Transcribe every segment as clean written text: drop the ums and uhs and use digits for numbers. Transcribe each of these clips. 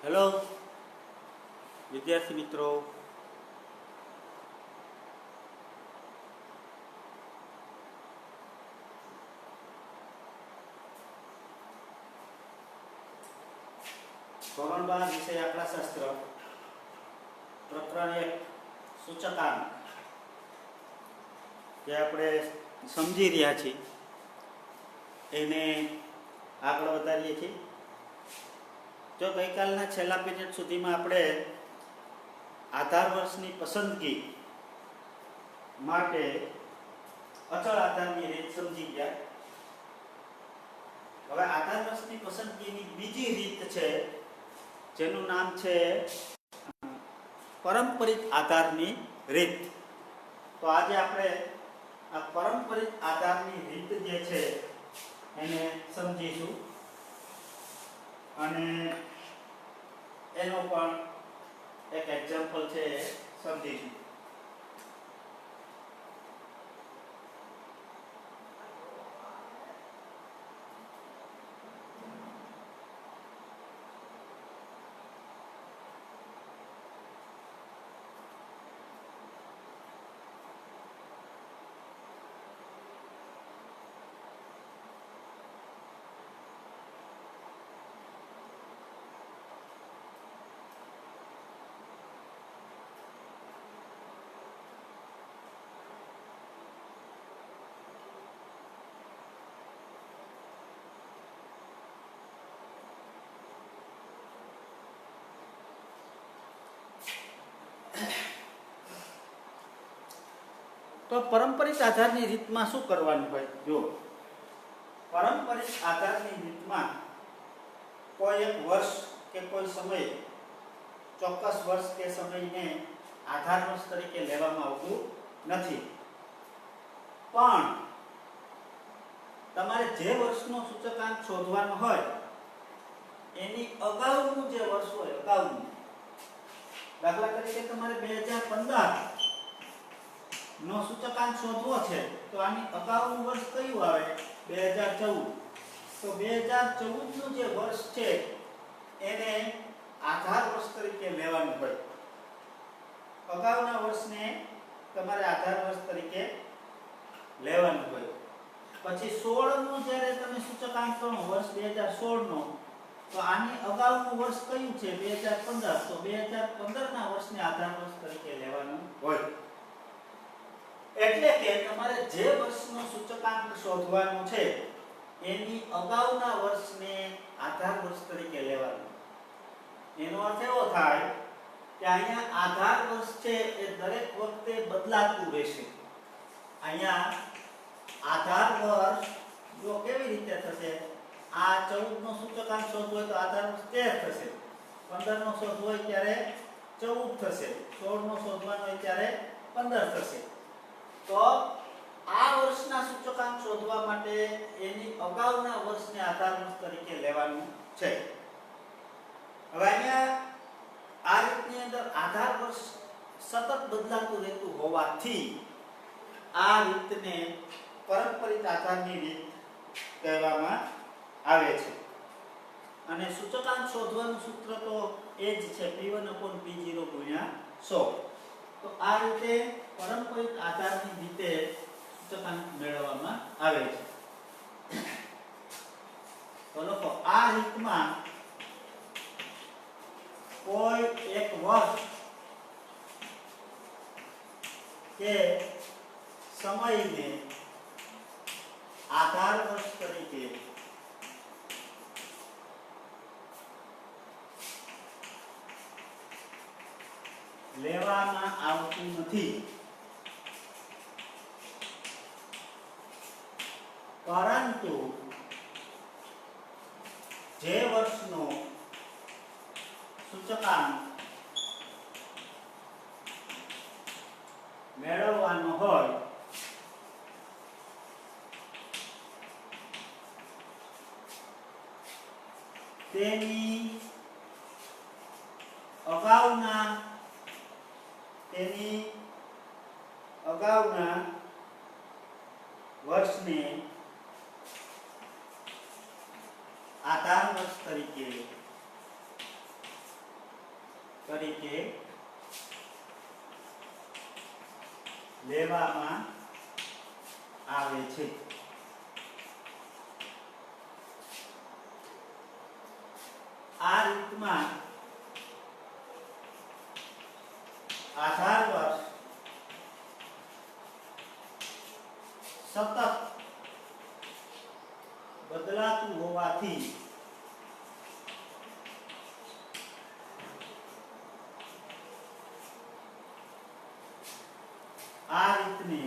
Hello વિદ્યાર્થી મિત્રો, ધોરણ 12 વિષય આંકડાશાસ્ત્ર પ્રકરણ 1 સૂચકાંક જે આપણે સમજી રહ્યા છીએ એને આગળ વધારીએ છીએ. જો ગઈકાલના છેલ્લા પીરિયડ સુધીમાં આપણે આધાર વર્ષની પસંદગી માટે અચળ આધારની રીત સમજી ગયા. હવે આધાર વર્ષની પસંદગીની બીજી રીત છે જેનું નામ છે પરંપરિત આધારની રીત. તો આજે આપણે આ પરંપરિત આધારની રીત જે છે એને સમજીશું અને એનો પણ એક એક્ઝામ્પલ છે સમજીશું. તો પરંપરિત આધારની રીતમાં શું કરવાનું હોય? જો પરંપરિત આધારની રીતમાં કોઈ એક વર્ષ કે કોઈ સમય, ચોક્કસ વર્ષ કે સમયને આધાર વર્ષ તરીકે લેવામાં આવતું નથી, પણ તમારે જે વર્ષનો સૂચકાંક શોધવાનો હોય એની અગાઉનું જે વર્ષ હોય, અગાઉનું, દાખલા તરીકે તમારે 2015 નો સૂચકાંક શોધવો છે તો આની અગાઉનું વર્ષ કયું આવે? 2014. તો 2014 નું જે વર્ષ છે એને આધાર વર્ષ તરીકે લેવાનું હોય. અગાઉના વર્ષને તમારે આધાર વર્ષ તરીકે લેવાનું હોય. પછી 16 નું જ્યારે તમે સૂચકાંક ગણો, વર્ષ 2016 નો, તો આની અગાઉનું વર્ષ કયું છે? 2015. તો 2015 ના વર્ષને આધાર વર્ષ તરીકે લેવાનું હોય. એટલે કે તમારે જે વર્ષનો સૂચકાંક શોધવાનો છે એની અગાઉના વર્ષને આધાર વર્ષ તરીકે લેવાનું. એનો અર્થ એવો થાય કે અહીંયા આધાર વર્ષ છે એ દરેક વખતે બદલાતું રહેશે. અહીંયા આધાર વર્ષ જો કેવી રીતે થશે? આ 14 નો સૂચકાંક શોધવો હોય તો આધાર વર્ષ 13 થશે, 15 નો શોધવો હોય ત્યારે 14 થશે, 16 નો શોધવાનો હોય ત્યારે 15 થશે. તો આ વર્ષના સૂચકાંક શોધવા માટે એની અગાઉના વર્ષને આધાર વર્ષ તરીકે લેવાનું છે. હવે અહીંયા આ રીતની અંદર આધાર વર્ષ સતત બદલાતું રહેતું હોવાથી આ રીતને પરંપરિત આધારની રીત કહેવામાં આવે છે. અને સૂચકાંક શોધવાનું સૂત્ર તો એ જ છે, P1/P0 * 100. તો આ રીતે પરંપરિત આધારની રીતે સૂચકાંક મેળવવામાં આવે છે. તો લોકો આ રીતમાં કોઈ એક વર્ષ કે સમયને આધાર વર્ષ તરીકે લેવામાં આવતું નથી, પરંતુ જે વર્ષનો સૂચકાંક મેળવવાનો હોય તેની અગાઉના વર્ષને આધાર વર્ષ તરીકે તરીકે લેવામાં આવે છે. આ રીતમાં આધાર વર્ષ સતત બદલાતું હોવાથી આ રીતને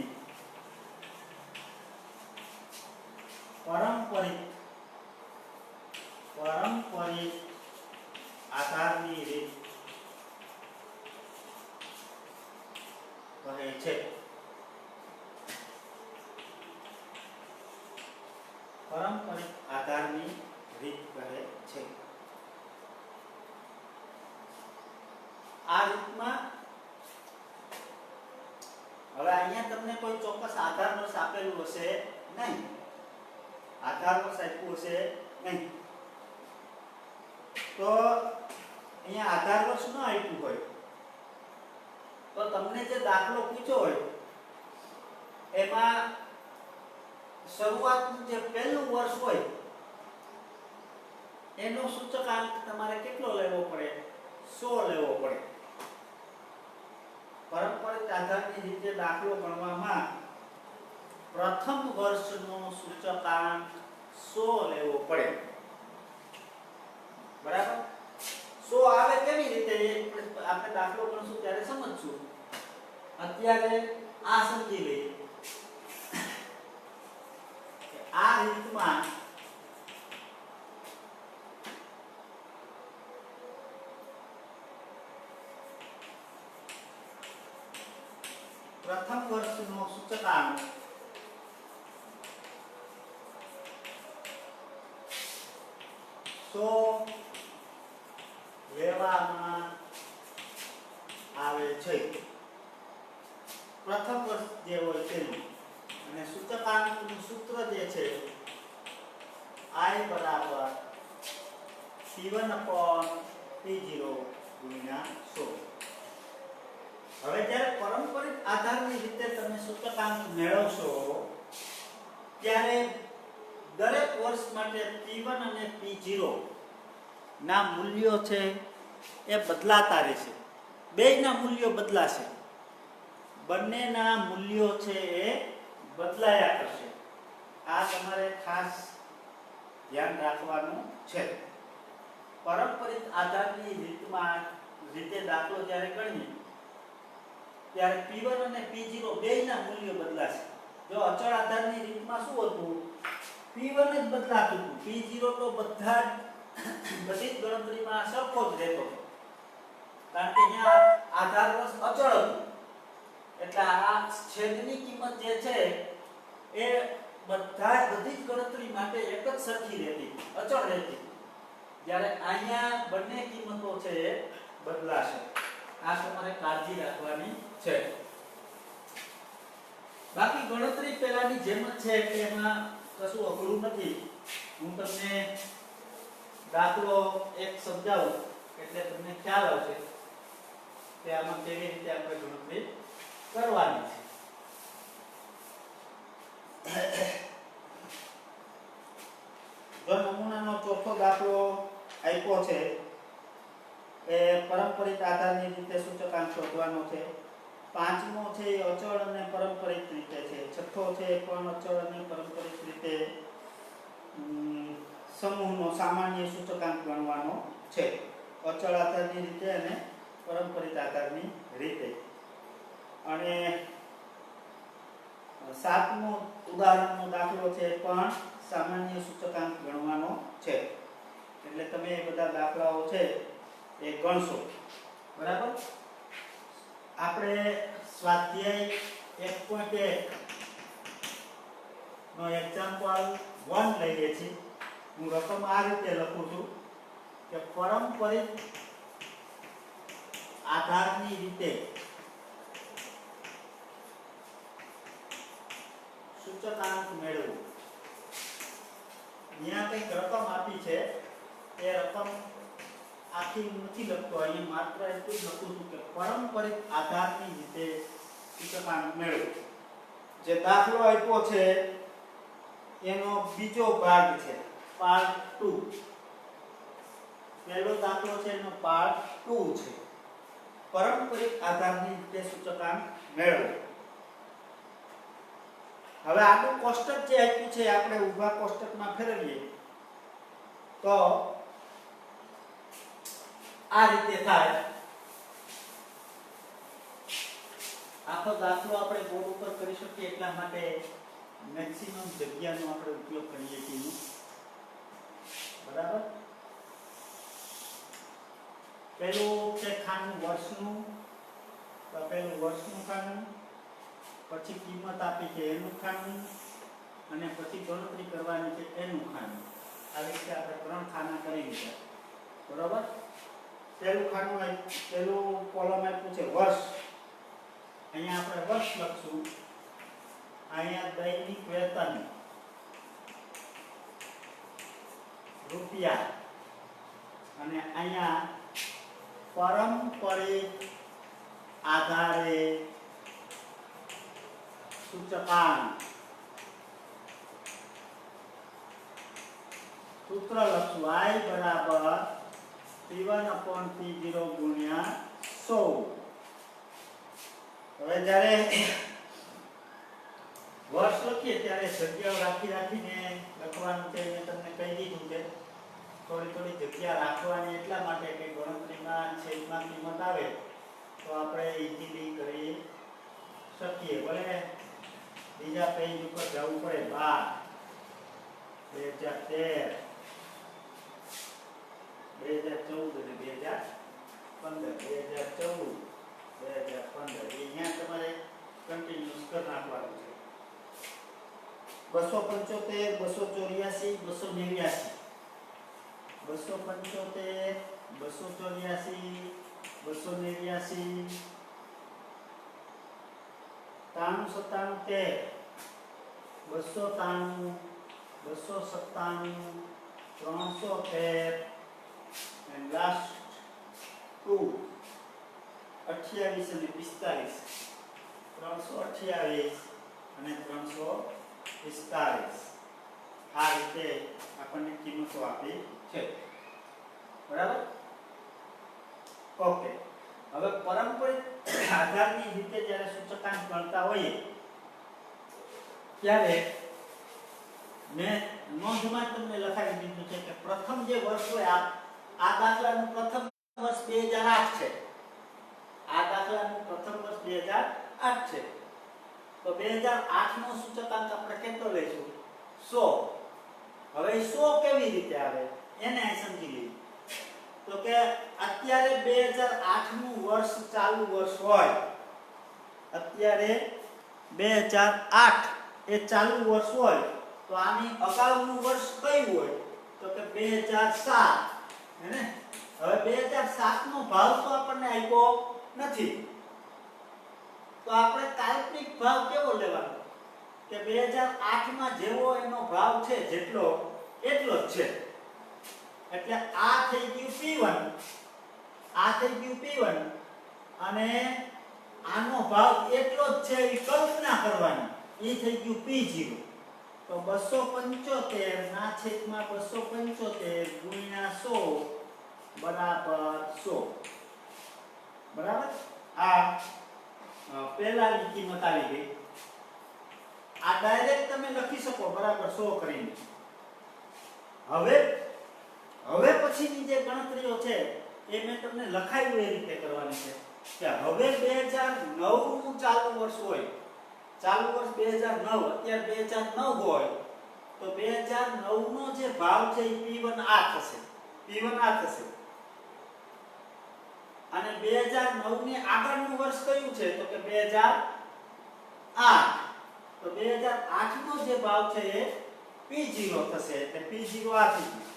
પારંપરિક આધારની રીત કહે છે. પારંપરિક આધારની રીત કહે છે. આ રીતમાં હવે અહીંયા તમને કોઈ ચોક્કસ આધાર વર્ષ આપેલું હશે નહીં, આધાર વર્ષ આપ્યું હશે નહીં, તો અહીંયા આધાર વર્ષ ન આપ્યું હોય તો તમને જે દાખલો પૂછ્યો હોય એમાં શરૂઆતનું જે પહેલું વર્ષ હોય એનો સૂચકાંક તમારે કેટલો લેવો પડે? 100 લેવો પડે. પારંપરિક આધારની રીતે દાખલો ગણવામાં પ્રથમ વર્ષનો સૂચકાંક 100 લેવો પડે. બરાબર? 100 આવે કેવી રીતે આપણે દાખલો ગણશું ત્યારે સમજશું. અત્યારે આ સમજી લઈએ. આ રીતમાં પ્રથમ વર્ષનો સૂચકાંક 100 લેવામાં આવે છે. પ્રથમ વર્ષ જે હોય તેનું અને સૂચકાંકનું સૂત્ર જે છે I બરાબર P1/P0 ગુણ્યા 100. હવે જ્યારે પારંપરિક આધારની રીતે તમે સૂચકાંક મેળવશો ત્યારે દરેક વર્ષ માટે P1 અને P0 ના મૂલ્યો છે એ બદલાતા રહેશે. બેયના મૂલ્યો બદલાશે. બંનેના મૂલ્યો છે એ બદલાયા કરશે. આ તમારે ખાસ ધ્યાન રાખવાનું છે. પારંપરિક આધારની રીતે દાખલો જ્યારે ગણીએ ત્યારે P1 અને P0 બેયના મૂલ્યો બદલાશે. જો અચળ આધારની રીતમાં શું હતું? P1 જ બદલાતું હતું. P0 તો બધી જ ગણતરીમાં સરખો જ રહેતો. કારણ કે અહીંયા આધાર વર્ષ અચળ હતું. એટલે આ છેદની કિંમત જે છે એ બધી જ ગણતરી માટે એક જ સરખી રહેતી, અચળ રહેતી. જ્યારે અહીંયા બંને કિંમતો છે એ બદલાશે. આ તમારે કાળજી રાખવાની છે. બાકી ગણતરી પહેલાની જેમ જ છે કે એમાં કશું અઘરું નથી. હું તમને દાખલો એક સમજાવું એટલે તમને ખ્યાલ આવશે કે આમાં કેવી રીતે આપણે ગણતરી કરવાની છે. જો નમૂનાનો ચોથો દાખલો આપ્યો છે એ પારંપરિક આધારની રીતે સૂચકાંક શોધવાનો છે. પાંચમો છે એ અચળ અને પારંપરિક રીતે છે. છઠ્ઠો છે પણ અચળ અને પારંપરિક રીતે સમૂહનો સામાન્ય સૂચકાંક ગણવાનો છે. અચળ આધારની રીતે અને પારંપરિક આધારની રીતે. અને સાતમો ઉદાહરણનો દાખલો છે પણ સામાન્ય સૂચકાંક ગણવાનો છે. એટલે તમે એ બધા દાખલાઓ છે એ ગણશો. બરાબર? આપણે સ્વાધ્યાય 1.1 નો એક્ઝામ્પલ 1 લઈએ છીએ. હું રકમ આ રીતે લખું છું કે પારંપરિક આધારની રીતે સૂચકાંક મેળવો. અહીંયા કંઈક રકમ આપી છે એ રકમ આખી નથી લખતો, અહીંયા માત્ર એટલું જ લખું છું કે પારંપરિક આધારની રીતે સૂચકાંક મેળવો. જે દાખલો આપ્યો છે એનો બીજો ભાગ છે, પાર્ટ 2. પહેલો દાખલો છે એનો પાર્ટ 2 છે, પારંપરિક આધારની રીતે સૂચકાંક મેળવો. હવે આનું કોષ્ટક જે આપ્યું છે આપણે ઊભા કોષ્ટકમાં ફેરવીએ તો આ રીતે થાય. આખો દાખલો આપણે બોર્ડ ઉપર કરી શકીએ એટલા માટે મેક્સિમમ જગ્યાનો આપણે ઉપયોગ કરીએ છીએ. બરાબર. પહેલું છે ખાનું વર્ષનું, તો પહેલું વર્ષનું ખાનું, પછી કિંમત આપી છે એનું ખાનું, અને પછી ગણતરી કરવાની છે એનું ખાનું. આવી રીતે આપણે 3 ખાના કરી દીધા. બરાબર. પહેલું ખાનું પહેલું કોલમ આપ્યું છે વર્ષ. અહીંયા આપણે વર્ષ લખશું. અહીંયા દૈનિક વેતન રૂપિયા, અને અહીંયા પારંપરિક આધારે સૂચકાંક. સૂત્ર લખશું I બરાબર P1/P0 ગુણ્યા 100. હવે જ્યારે વર્ષ લખીએ ત્યારે જગ્યાઓ રાખીને લખવાનું છે. મેં તમને કહી દીધું છે થોડી જગ્યા રાખવાની એટલા માટે કે ગણતરીમાં છેદમાં કિંમત આવે તો આપણે ઈઝીલી કરી શકીએ. ભલે બીજા પેજ ઉપર જવું પડે. 12 2013 2014 અહીંયા તમારે કન્ટિન્યુઅસ કરી નાખવાનું છે. 275 284 289 275 284 289 397 293 297 313 and last 2 28 અને 45 328 અને 345 આ રીતે આપણને કિંમતો આપી છે. બરાબર. ઓકે. હવે પારંપરિક આધારની રીતે જ્યારે સૂચકાંક ગણતા હોઈએ ત્યારે મેં નોંધમાં તમને લખાવી દીધું છે કે પ્રથમ જે વર્ષ હોય આ દાખલાનું પ્રથમ વર્ષ 2008 છે. આ દાખલાનું પ્રથમ વર્ષ 2008 છે. તો 2008 નો સૂચકાંક આપણે કેટલો લઈશું? 100. હવે 100 કેવી રીતે આવે એને સમજી લઈએ. તો કે અત્યારે 2008 નું વર્ષ ચાલુ વર્ષ હોય, અત્યારે 2008 એ ચાલુ વર્ષ હોય તો આની અગાઉનું વર્ષ કયું હોય? તો કે 2007. હે. હવે 2007 નો ભાવ તો આપણને આપ્યો નથી, તો આપણે કાલ્પનિક ભાવ કેવો લેવાનો? કે 2008 માં જેવો એનો ભાવ છે જેટલો એટલો જ છે. એટલે આ થઈ ગયું P1, આ થઈ ગયું P1, અને આનો ભાવ એટલો જ છે એ કલ્પના કરવાની, એ થઈ ગયું P0. તો 275 ના છેદમાં 275 ગુણ્યા 100 બરાબર 100. બરાબર. આ પહેલાની કિંમત આવી ગઈ. આ ડાયરેક્ટ તમે લખી શકો બરાબર 100 કરીને. હવે પછીની જે ગણતરીઓ છે એ મેં તમને લખાયું એ રીતે કરવાની છે કે હવે 2009 નું ચાલુ વર્ષ હોય, ચાલુ વર્ષ 2009, અત્યારે 2009 હોય તો 2009 નો જે ભાવ છે એ P1 આ થશે, P1 આ થશે. અને 2009 ની આગળનું વર્ષ કયું છે? તો કે 2008. તો 2008 નો જે ભાવ છે એ P0 થશે. એટલે P0 આ થઈ ગયું.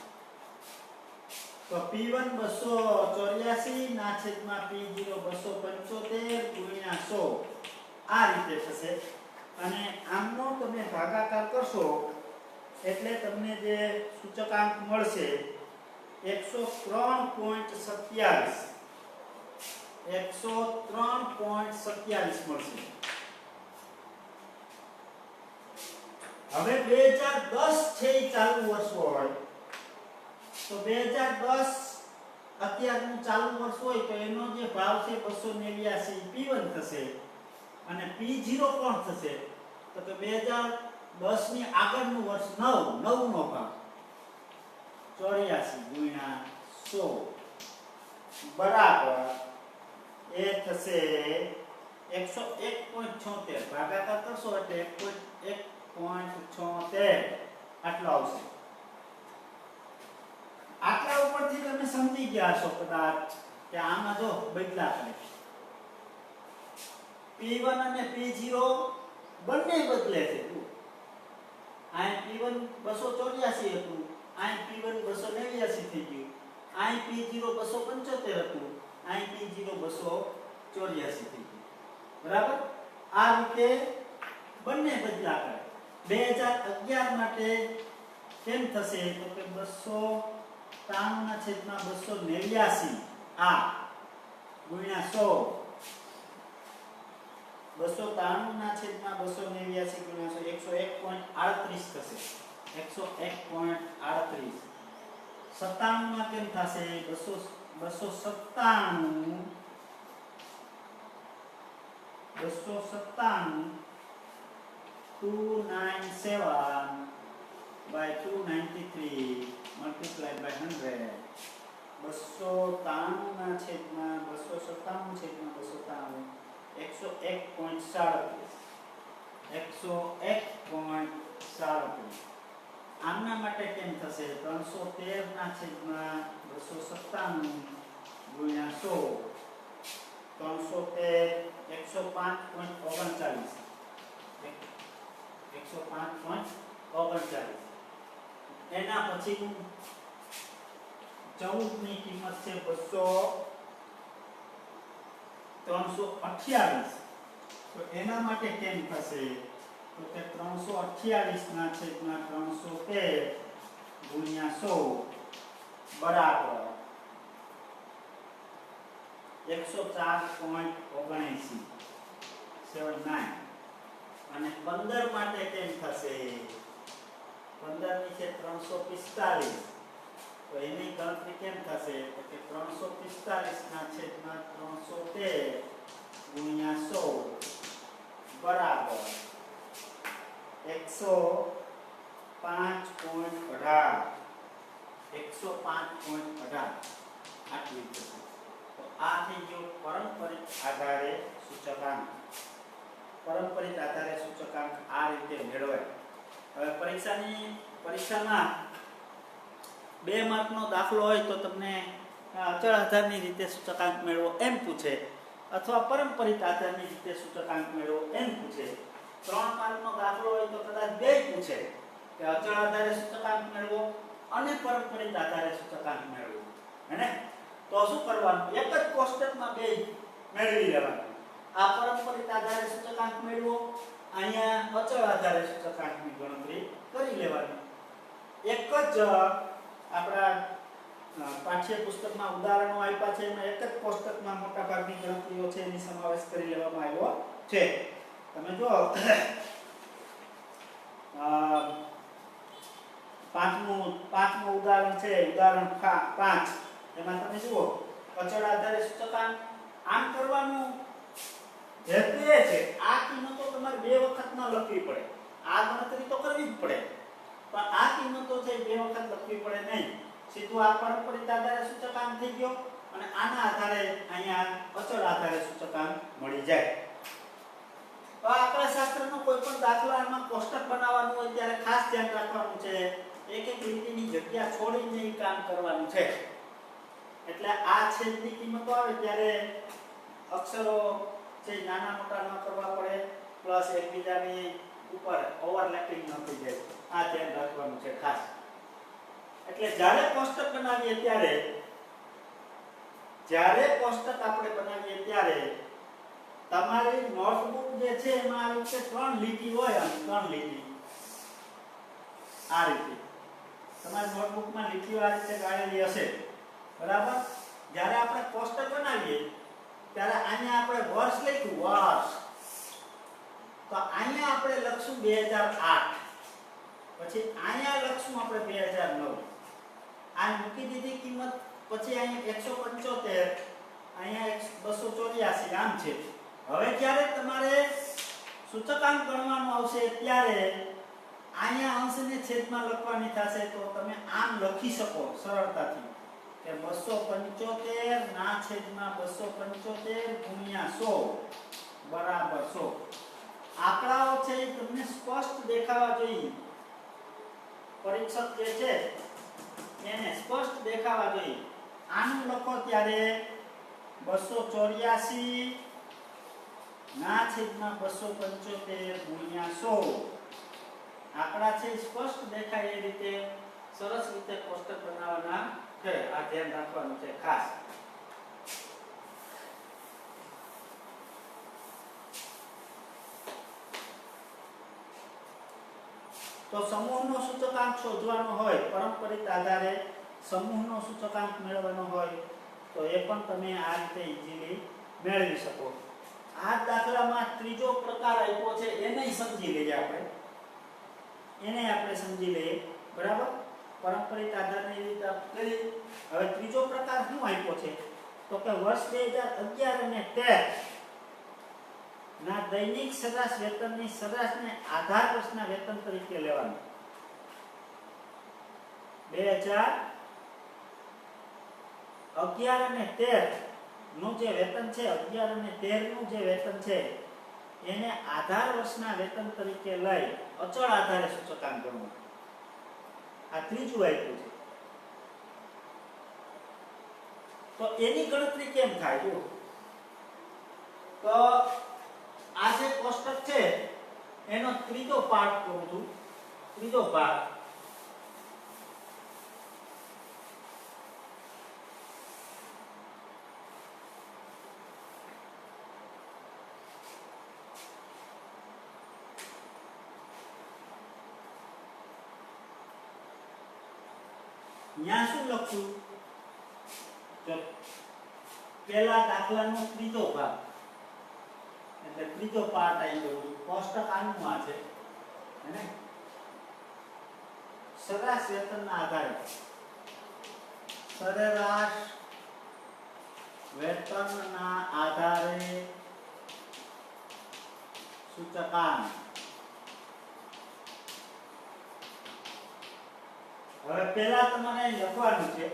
તો P1 284 ના છેદમાં P0 275 ગુણ્યા 100 આ રીતે થશે. અને આમનો તમે ભાગાકાર કરશો એટલે તમને જે સૂચકાંક મળશે એ 103.27 103.27 મળશે. હવે 2010 છે એ ચાલુ વર્ષ હોય તો 2010 અત્યારનું ચાલુ વર્ષ હોય તો એનો જે ભાવ છે 289 P1 થશે અને P0 કોણ થશે તો કે 2010 ની આગળનું વર્ષ 9 નો ભાવ 84 ગુણ્યા 100 બરાબર એ થશે 101.76 ભાગાકાર કરશો એટલે 1.76 આટલો આવશે. આટલા ઉપરથી તમે સમજી ગયા છો કદાચ કે આમાં જો બદલા કરે P1 અને P0 બંને બદલે છે. આ P1 284 હતું, આ P1 289 થઈ ગયું, આ P0 275 હતું, આ P0 284 થઈ ગયું. બરાબર? આ રીતે બંને બદલા કરે. 2011 માટે કેમ થશે તો કે 293/289 આ ગુણ્યા 100 293/289 ગુણ્યા 101.38 થશે. 101.38 97 માં કેમ થશે 297 297/293 multiplied by 100 293/297 101.37 આમના માટે કેમ થશે 313/297 ગુણ્યા 100 313 105.39 એના પછી 14 ની કિંમત છે 328 તો એના માટે કેમ થશે તો કે 328/313 ગુણ્યા 100 બરાબર 104.79 અને 15 માટે કેમ થશે 15 ની છે 345 તો એની ગણતરી કેમ થશે તો કે 345/313 ગુણ્યા 100 બરાબર 105.18 આટલી થશે. તો આ થઈ ગયો પરંપરિત આધારે સૂચકાંક. પરંપરિત આધારે સૂચકાંક આ રીતે મેળવાય. હવે પરીક્ષામાં 2 માર્કનો દાખલો હોય તો તમને અચળ આધારની રીતે સૂચકાંક મેળવો એમ પૂછે અથવા પરંપરિત આધારની રીતે સૂચકાંક મેળવો એમ પૂછે. 3 માર્કનો દાખલો હોય તો કદાચ 2 પૂછે કે અચળ આધારે સૂચકાંક મેળવો અને પરંપરિત આધારે સૂચકાંક મેળવો. હે તો શું કરવાનું એક જ કોષ્ટકમાં 2 મેળવી લેવાનું. આ પરંપરિત આધારે સૂચકાંક મેળવો, અહીંયા અચળ આધારે સૂચકાંકની ગણતરી કરી લેવાની. એક જ આપણા પાઠ્યપુસ્તકમાં ઉદાહરણો આપ્યા છે એમાં એક જ કોષ્ટકમાં મોટા ભાગની ગણતરીઓ છે એની સમાવેશ કરી લેવામાં આવ્યો છે. તમે જો પાંચમું ઉદાહરણ છે ઉદાહરણ 5 એમાં તમે જુઓ અચળ આધારે સૂચકાંક આમ કરવાનું હેતુ એ છે આ કિંમતો તમારે 2 વખત ન લખવી પડે. આ ગણતરી તો કરવી જ પડે પણ આ કિંમતો છે 2 વખત લખવી પડે નહીં. સીધું આ પરંપરિત આધારે સૂચકાંક થઈ ગયો અને આના આધારે અહીંયા અચળ આધારે સૂચકાંક મળી જાય. તો આંકડાશાસ્ત્રનો કોઈ પણ દાખલામાં કોષ્ટક બનાવવાનું હોય ત્યારે ખાસ ધ્યાન રાખવાનું છે એક લીટીની જગ્યા છોડીને એ કામ કરવાનું છે. એટલે આ છેદની કિંમતો આવે ત્યારે અક્ષરો જે નાના મોટા ન કરવા પડે પ્લસ એકબીજાની ઉપર ઓવરલેપિંગ ન થઈ જાય આ ધ્યાન રાખવાનું છે ખાસ. એટલે જ્યારે કોષ્ટક બનાવીએ ત્યારે તમારી નોટબુક જે છે એમાં આ રીતે 3 લીટી હોય અને 3 લીટી આ રીતે તમારી નોટબુકમાં લીટીઓ આ રીતે ગાળેલી હશે, બરાબર. જ્યારે આપણે કોષ્ટક બનાવીએ ત્યારે અહીંયા આપણે વર્ષ લખ્યું વર્ષ, તો અહીંયા આપણે લખશું 2008, પછી અહીંયા લખશું આપણે 2009. આ મૂકી દીધી કિંમત, પછી અહીંયા 175, અહીંયા 284 આમ છે. હવે જ્યારે તમારે સૂચકાંક ગણવાનું આવશે ત્યારે અહીંયા અંશને છેદમાં લખવાની થશે, તો તમે આમ લખી શકો સરળતાથી કે 275 ના છેદમાં 275 ગુણ્યા 100 બરાબર 100. આંકડાઓ છે એ તમને સ્પષ્ટ દેખાવા જોઈએ, પરીક્ષક જે છે એને સ્પષ્ટ દેખાવા જોઈએ. આનું લખો ત્યારે 284 ના છેદમાં 275 ગુણ્યા 100. આંકડા છે સ્પષ્ટ દેખાય એ રીતે સરસ રીતે કોષ્ટક બનાવવાના છે. આ ધ્યાન રાખવાનું છે ખાસ. તો સમૂહનો સૂચકાંક શોધવાનો હોય, પરંપરિત આધારે સમૂહનો સૂચકાંક મેળવવાનો હોય તો એ પણ તમે આ રીતે ઈઝીલી મેળવી શકો. આ દાખલામાં ત્રીજો પ્રકાર આપ્યો છે, એને સમજી લઈએ આપણે. સમજી લઈએ, બરાબર. પરંપરિત આધારની રીતે કરી. હવે ત્રીજો પ્રકાર શું આપ્યો છે તો કે વર્ષ 2011 અને 13 ના દૈનિક સરેરાશ વેતનની સરેરાશને આધાર વર્ષના વેતન તરીકે લેવાનું. 2011 અને 13 નું જે વેતન છે, 11 અને 13 નું જે વેતન છે એને આધાર વર્ષના વેતન તરીકે લઈ અચળ આધારે સૂચકાંક ગણવું. આ ત્રીજું આપ્યું છે. તો એની ગણતરી કેમ થાય? જો તો આ જે કોષ્ટક છે એનો ત્રીજો પાર્ટ કરું છું. ત્રીજો ભાગ ન્યા શું લખશું? તો પહેલા દાખલાનો ત્રીજો ભાગ એટલે ત્રીજો પાર્ટ આવી ગયો. કોષ્ટક આનું આ છે, હે? સરેરાશ વેતનના આધારે સરેરાશ વેતનના આધારે સૂચકાંક. હવે પહેલા તમારે લખવાનું છે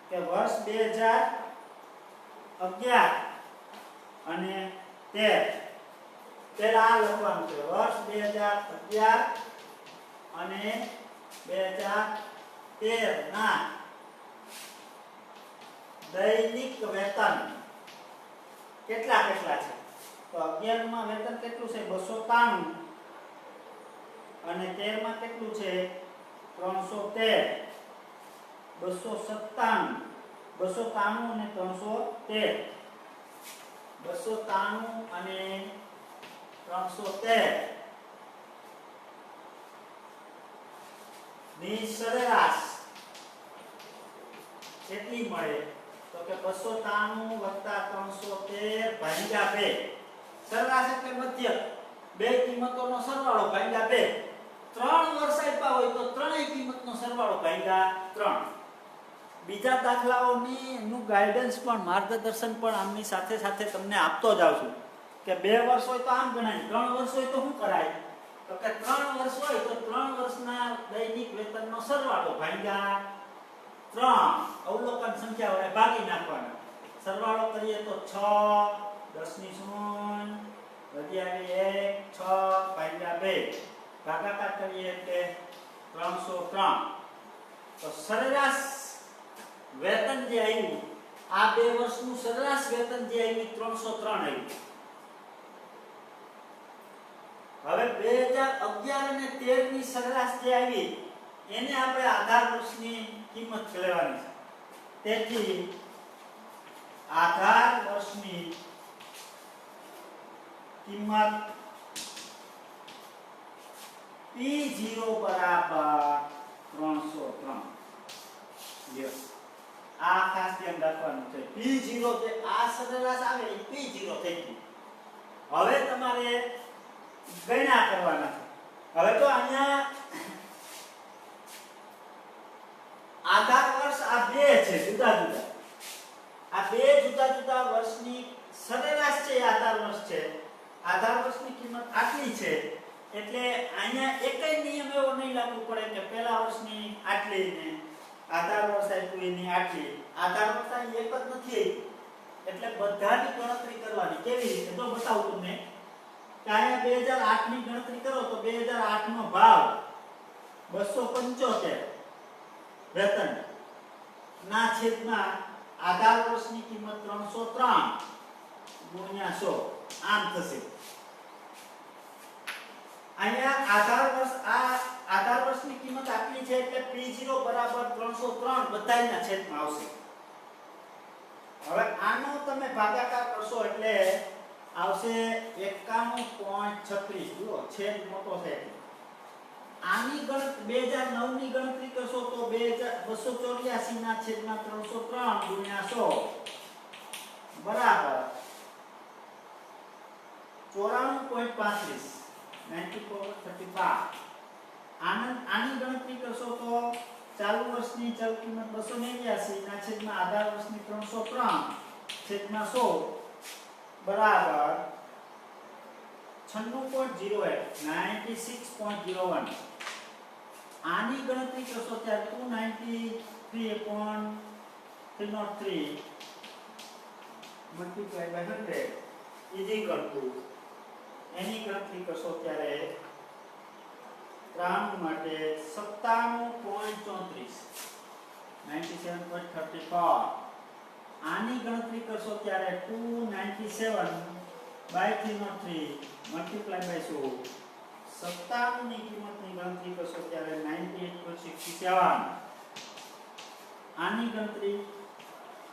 કે વર્ષ 2011 અને 13. પહેલા આ લખવાનું છે વર્ષ 2011 અને 2013 ના દૈનિક વેતન કેટલા છે. તો 11 માં વેતન કેટલું છે? 293. અને 13 માં કેટલું છે? 313. 297, 293 અને 313. 293 અને 313 ની સરેરાશ કેટલી મળે? તો કે 293 વત્તા 313 ભાગ્યા 2. સરેરાશ એટલે મધ્યક. બે કિંમતોનો સરવાળો ભાગ્યા 2. 3 વર્ષ આપ્યા હોય તો ત્રણેય કિંમતનો સરવાળો ભાગ્યા 3. બીજા દાખલાઓની નું ગાઈડન્સ પણ, માર્ગદર્શન પણ આમની સાથે સાથે તમને આપતો જાવ છું કે 2 વર્ષ હોય તો આમ ગણાય, 3 વર્ષ હોય તો શું કરાય? તો કે 3 વર્ષ હોય તો 3 વર્ષના દૈનિક વેતનનો સરવાળો ભાગ્યા 3. અવલોકન સંખ્યા વડે ભાગી નાખવાના. સરવાળો કરીએ તો 6, 10 ની 0, વધી આવી 1, 6 ભાગ્યા 2. ભાગાકાર કરીએ એટલે 303. તો સરેરાશ વેતન જે આવ્યું, આ 2 વર્ષનું સરેરાશ વેતન જે આવ્યું 303 આવ્યું. હવે 2011 અને 13 ની સરેરાશ જે આવી એને આપણે આધાર વર્ષની કિંમત લેવાની છે. તેથી આધાર વર્ષની કિંમત P0 બરાબર 303 રાખવાનું છે. P0 જે આ સરેરાશ આવે એ P0 થઈ ગયું. હવે તમારે ગણ્યા કરવાના છે. હવે તો અહીંયા આધાર વર્ષ આ બે છે જુદા જુદા. આ બે જુદા જુદા વર્ષની સરેરાશ છે આધાર વર્ષ છે. આધાર વર્ષની કિંમત આટલી છે એટલે અહીંયા એકય નિયમ એવો નહીં લાગુ પડે કે પહેલા વર્ષની આટલી ને આધાર વર્ષ આપ્યું એની આટલી. આધાર વર્ષ આ એક જ નથી એટલે બધાની ગણતરી કરવાની. કેવી રીતે તો બતાવું તમને કે અહીંયા 2008 ની ગણતરી કરો તો 2008 નો ભાવ 275 વેતન ના છેદમાં આધાર વર્ષની કિંમત 303 ગુણ્યા 100 આમ થશે. અહીંયા આધાર વર્ષની કિંમત આટલી છે એટલે P0 બરાબર 303 બધાયના છેદમાં આવશે. હવે આનો તમે ભાગાકાર કરશો એટલે આવશે 91.36. જુઓ છેદ મોટો છે. આની ગણતરી 2009 ની ગણતરી કરશો તો 284 ના છેદમાં 303 ગુણ્યા 100 બરાબર 94.35 94.35. આની ગણતરી કરશો તો ચાલુ વર્ષની ચલ કિંમત 289 ના છેદમાં આધાર વર્ષની 303 છેદમાં 100 બરાબર 96.08 96.01. આની ગણતરી કરશો ત્યારે 293.303 multiply by 100 is equal to એની ગણતરી કરશો ત્યારે ત્રાણું માટે 97.34 97.34. આની ગણતરી કરશો ત્યારે 297/303 multiply by 100 97 ની કિંમતની ગણતરી કરશો ત્યારે 98.67. આની ગણતરી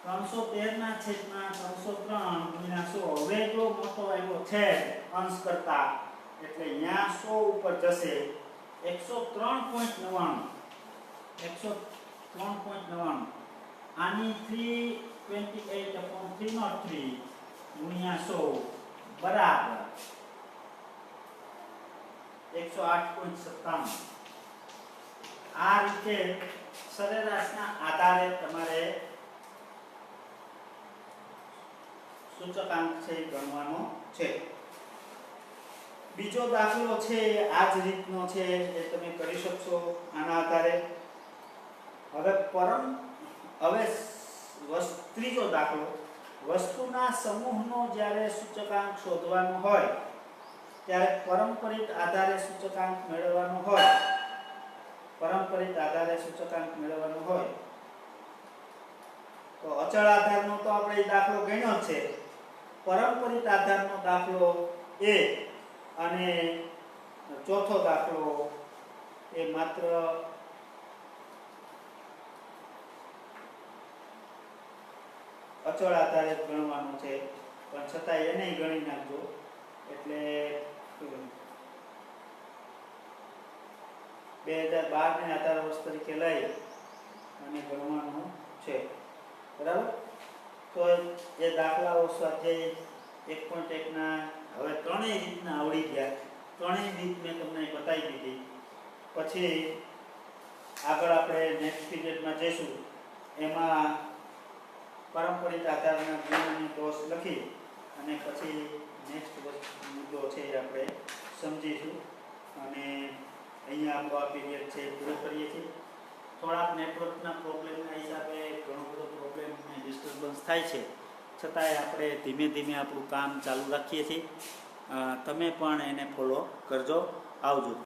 313 ના છેદમાં 303 ગુણ્યા 100. હવે જો મોટો આવ્યો છે અંશ કરતા એટલે અહીંયા 100 ઉપર જશે 103.99 103.99. આની 328/303 ગુણ્યા 100 બરાબર 108.97. આ રીતે સરેરાશના આધારે તમારે સૂચકાંક છે ગણવાનો છે. બીજો દાખલો છે આ જ રીતનો છે એ તમે કરી શકશો આના આધારે. હવે ત્રીજો દાખલો વસ્તુના સમૂહનો જ્યારે સૂચકાંક શોધવાનો હોય ત્યારે પારંપરિક આધારે સૂચકાંક મેળવવાનો હોય તો અચળ આધારનો તો આપણે દાખલો ગણ્યો છે. પારંપરિક આધારનો દાખલો એ અને ચોથો દાખલો એ માત્ર અચળ આધારે ગણવાનો છે પણ છતાં એને ગણી નાખજો એટલે 2012 ને આધાર વર્ષ તરીકે લઈ અને ગણવાનું છે. બરાબર. તો એ દાખલાઓ સ્વાધ્યાય 1.1 ના હવે ત્રણેય રીતના આવડી ગયા. ત્રણેય રીત મેં તમને બતાવી દીધી. પછી આગળ આપણે નેક્સ્ટ પીરિયડમાં જઈશું એમાં પારંપરિક આધારના ગુણ અને દોષ લખી અને પછી નેક્સ્ટ મુદ્દો છે એ આપણે સમજીશું. અને અહીંયા આપણો આ પીરિયડ છે પૂરો કરીએ છીએ. થોડાક નેટવર્કના પ્રોબ્લેમના હિસાબે ઘણો બધો પ્રોબ્લેમ અને ડિસ્ટર્બન્સ થાય છે, છતાંય આપણે ધીમે ધીમે આપણું કામ ચાલુ રાખીએ છીએ. તમે પણ એને ફોલો કરજો. આવજો.